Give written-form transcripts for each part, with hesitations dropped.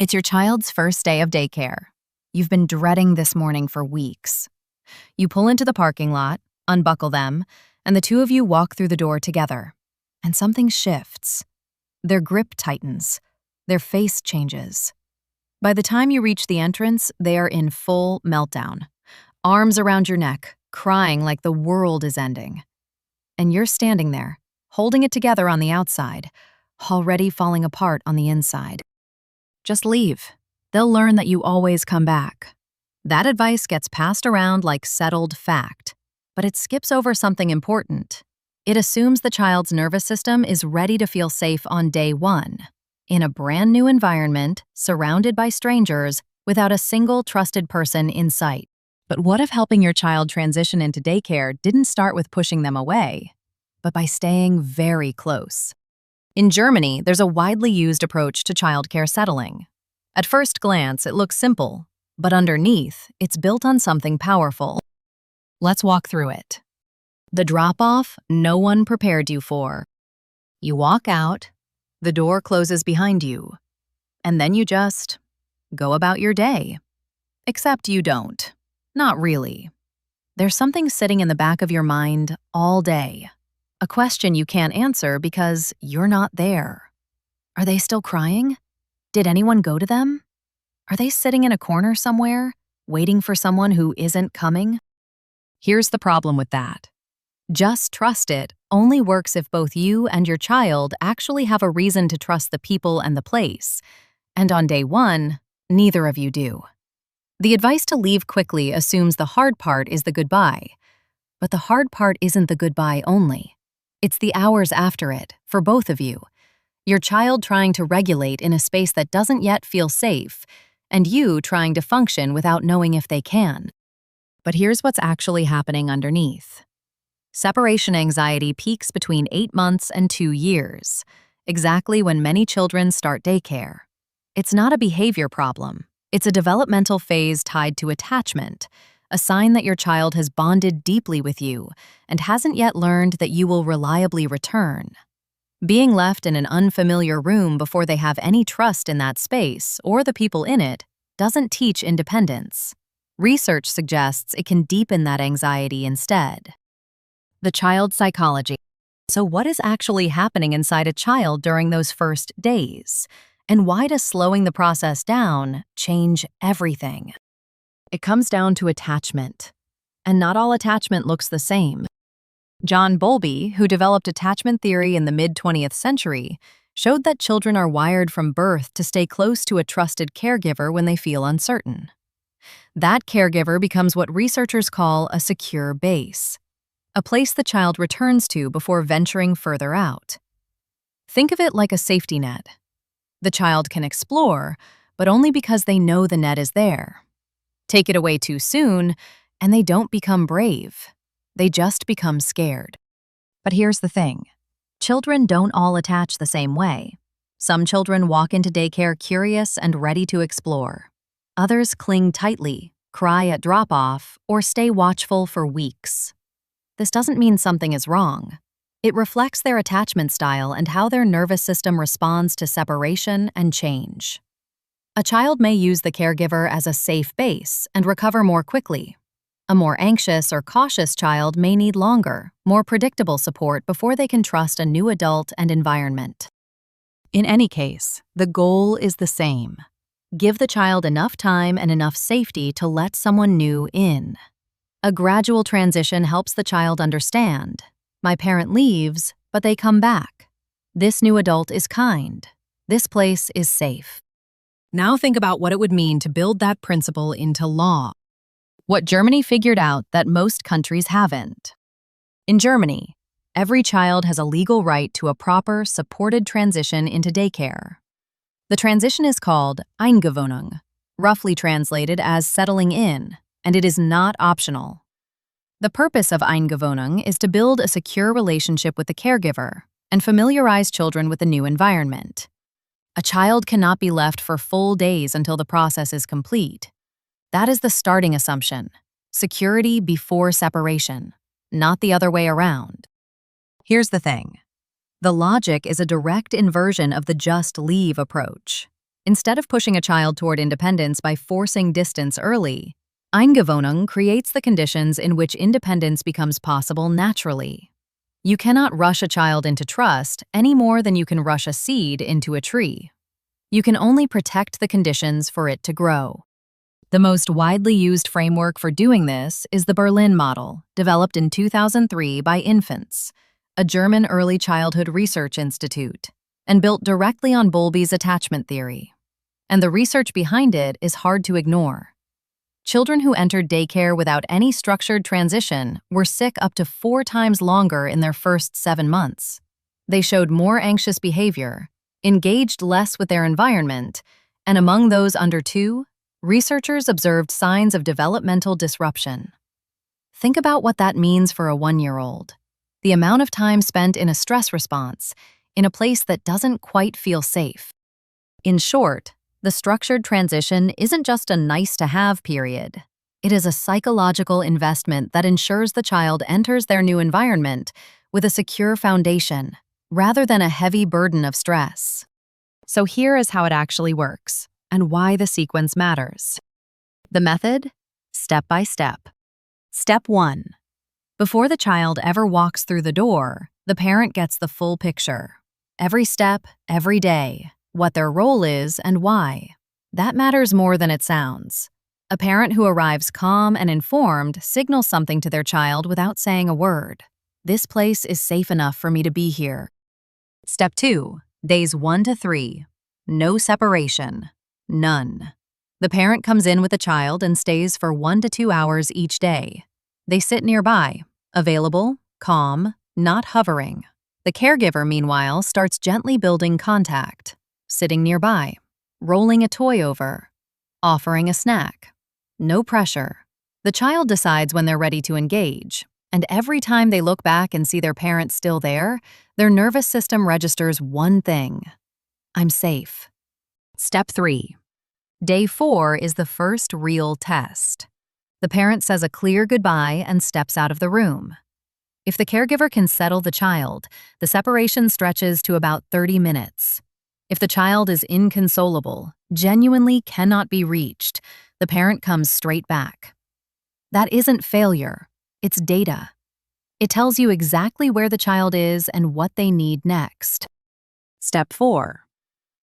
It's your child's first day of daycare. You've been dreading this morning for weeks. You pull into the parking lot, unbuckle them, and the two of you walk through the door together. And something shifts. Their grip tightens. Their face changes. By the time you reach the entrance, they are in full meltdown. Arms around your neck, crying like the world is ending. And you're standing there, holding it together on the outside, already falling apart on the inside. Just leave. They'll learn that you always come back. That advice gets passed around like settled fact, but it skips over something important. It assumes the child's nervous system is ready to feel safe on day one, in a brand new environment, surrounded by strangers, without a single trusted person in sight. But what if helping your child transition into daycare didn't start with pushing them away, but by staying very close? In Germany, there's a widely used approach to childcare settling. At first glance, it looks simple, but underneath, it's built on something powerful. Let's walk through it. The drop-off no one prepared you for. You walk out, the door closes behind you, and then you just go about your day. Except you don't. Not really. There's something sitting in the back of your mind all day. A question you can't answer because you're not there. Are they still crying? Did anyone go to them? Are they sitting in a corner somewhere, waiting for someone who isn't coming? Here's the problem with that. Just trust it only works if both you and your child actually have a reason to trust the people and the place. And on day one, neither of you do. The advice to leave quickly assumes the hard part is the goodbye. But the hard part isn't the goodbye only. It's the hours after it, for both of you. Your child trying to regulate in a space that doesn't yet feel safe, and you trying to function without knowing if they can. But here's what's actually happening underneath. Separation anxiety peaks between 8 months and 2 years, exactly when many children start daycare. It's not a behavior problem. It's a developmental phase tied to attachment, a sign that your child has bonded deeply with you and hasn't yet learned that you will reliably return. Being left in an unfamiliar room before they have any trust in that space or the people in it doesn't teach independence. Research suggests it can deepen that anxiety instead. The child's psychology. So what is actually happening inside a child during those first days? And why does slowing the process down change everything? It comes down to attachment. And not all attachment looks the same. John Bowlby, who developed attachment theory in the mid-20th century, showed that children are wired from birth to stay close to a trusted caregiver when they feel uncertain. That caregiver becomes what researchers call a secure base, a place the child returns to before venturing further out. Think of it like a safety net. The child can explore, but only because they know the net is there. Take it away too soon, and they don't become brave. They just become scared. But here's the thing. Children don't all attach the same way. Some children walk into daycare curious and ready to explore. Others cling tightly, cry at drop-off, or stay watchful for weeks. This doesn't mean something is wrong. It reflects their attachment style and how their nervous system responds to separation and change. A child may use the caregiver as a safe base and recover more quickly. A more anxious or cautious child may need longer, more predictable support before they can trust a new adult and environment. In any case, the goal is the same. Give the child enough time and enough safety to let someone new in. A gradual transition helps the child understand. My parent leaves, but they come back. This new adult is kind. This place is safe. Now think about what it would mean to build that principle into law. What Germany figured out that most countries haven't. In Germany, every child has a legal right to a proper, supported transition into daycare. The transition is called Eingewöhnung, roughly translated as settling in, and it is not optional. The purpose of Eingewöhnung is to build a secure relationship with the caregiver and familiarize children with the new environment. A child cannot be left for full days until the process is complete. That is the starting assumption. Security before separation, not the other way around. Here's the thing. The logic is a direct inversion of the just leave approach. Instead of pushing a child toward independence by forcing distance early, Eingewöhnung creates the conditions in which independence becomes possible naturally. You cannot rush a child into trust any more than you can rush a seed into a tree. You can only protect the conditions for it to grow. The most widely used framework for doing this is the Berlin model, developed in 2003 by Infants, a German early childhood research institute, and built directly on Bowlby's attachment theory. And the research behind it is hard to ignore. Children who entered daycare without any structured transition were sick up to 4 times longer in their first 7 months. They showed more anxious behavior, engaged less with their environment, and among those under 2, researchers observed signs of developmental disruption. Think about what that means for a 1-year-old. The amount of time spent in a stress response, in a place that doesn't quite feel safe. In short, the structured transition isn't just a nice-to-have period. It is a psychological investment that ensures the child enters their new environment with a secure foundation, rather than a heavy burden of stress. So here is how it actually works, and why the sequence matters. The method? Step by step. Step 1. Before the child ever walks through the door, the parent gets the full picture. Every step, every day, what their role is and why. That matters more than it sounds. A parent who arrives calm and informed signals something to their child without saying a word. This place is safe enough for me to be here. Step 2. Days 1 to 3. No separation. None. The parent comes in with the child and stays for 1 to 2 hours each day. They sit nearby, available, calm, not hovering. The caregiver, meanwhile, starts gently building contact, sitting nearby, rolling a toy over, offering a snack. No pressure. The child decides when they're ready to engage, and every time they look back and see their parent still there, their nervous system registers one thing: I'm safe. Step 3. Day 4 is the first real test. The parent says a clear goodbye and steps out of the room. If the caregiver can settle the child, the separation stretches to about 30 minutes. If the child is inconsolable, genuinely cannot be reached, the parent comes straight back. That isn't failure, it's data. It tells you exactly where the child is and what they need next. Step 4.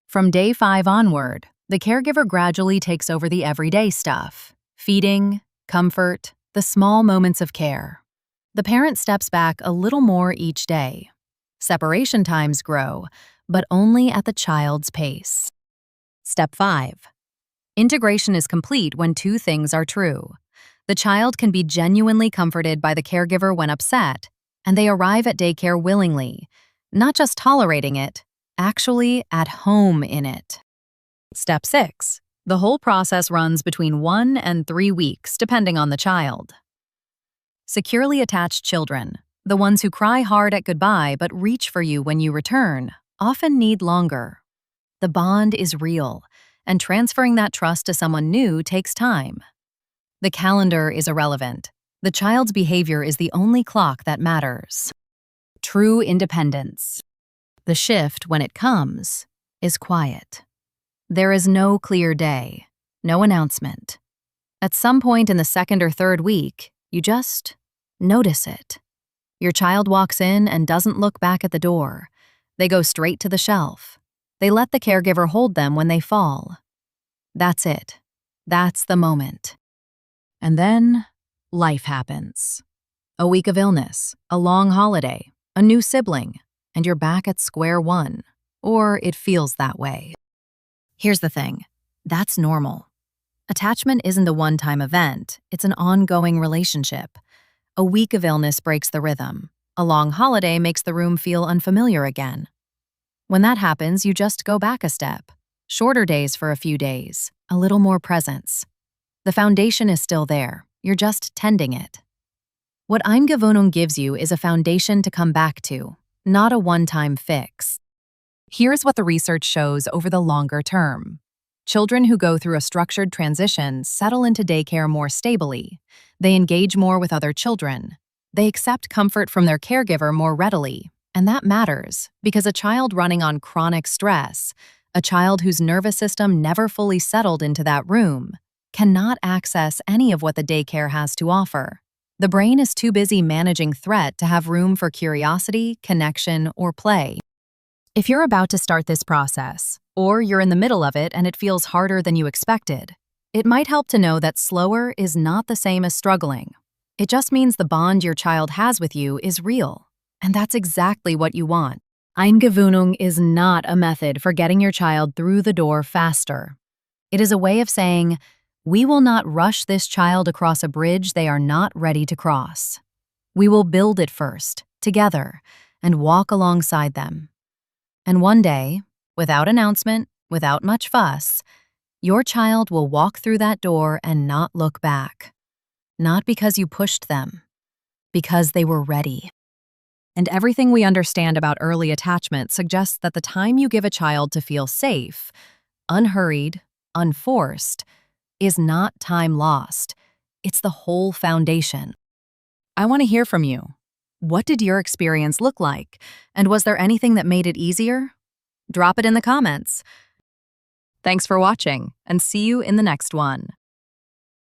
From day 5 onward, the caregiver gradually takes over the everyday stuff: feeding, comfort, the small moments of care. The parent steps back a little more each day. Separation times grow, but only at the child's pace. Step 5. Integration is complete when 2 things are true. The child can be genuinely comforted by the caregiver when upset, and they arrive at daycare willingly, not just tolerating it, actually at home in it. Step 6. The whole process runs between 1 and 3 weeks, depending on the child. Securely attached children, the ones who cry hard at goodbye but reach for you when you return, often need longer. The bond is real, and transferring that trust to someone new takes time. The calendar is irrelevant. The child's behavior is the only clock that matters. True independence. The shift, when it comes, is quiet. There is no clear day, no announcement. At some point in the 2nd or 3rd week, you just notice it. Your child walks in and doesn't look back at the door. They go straight to the shelf. They let the caregiver hold them when they fall. That's it. That's the moment. And then, life happens. A week of illness, a long holiday, a new sibling, and you're back at square one. Or it feels that way. Here's the thing. That's normal. Attachment isn't a one-time event. It's an ongoing relationship. A week of illness breaks the rhythm. A long holiday makes the room feel unfamiliar again. When that happens, you just go back a step. Shorter days for a few days, a little more presence. The foundation is still there. You're just tending it. What Eingewöhnung gives you is a foundation to come back to, not a one-time fix. Here's what the research shows over the longer term. Children who go through a structured transition settle into daycare more stably. They engage more with other children. They accept comfort from their caregiver more readily. And that matters, because a child running on chronic stress, A child whose nervous system never fully settled into that room cannot access any of what the daycare has to offer. The brain is too busy managing threat to have room for curiosity, connection, or play. If you're about to start this process, or you're in the middle of it and it feels harder than you expected, it might help to know that slower is not the same as struggling. It just means the bond your child has with you is real, and that's exactly what you want. Eingewöhnung is not a method for getting your child through the door faster. It is a way of saying, we will not rush this child across a bridge they are not ready to cross. We will build it first, together, and walk alongside them. And one day, without announcement, without much fuss, your child will walk through that door and not look back. Not because you pushed them, because they were ready. And everything we understand about early attachment suggests that the time you give a child to feel safe, unhurried, unforced, is not time lost. It's the whole foundation. I want to hear from you. What did your experience look like? And was there anything that made it easier? Drop it in the comments. Thanks for watching, and see you in the next one.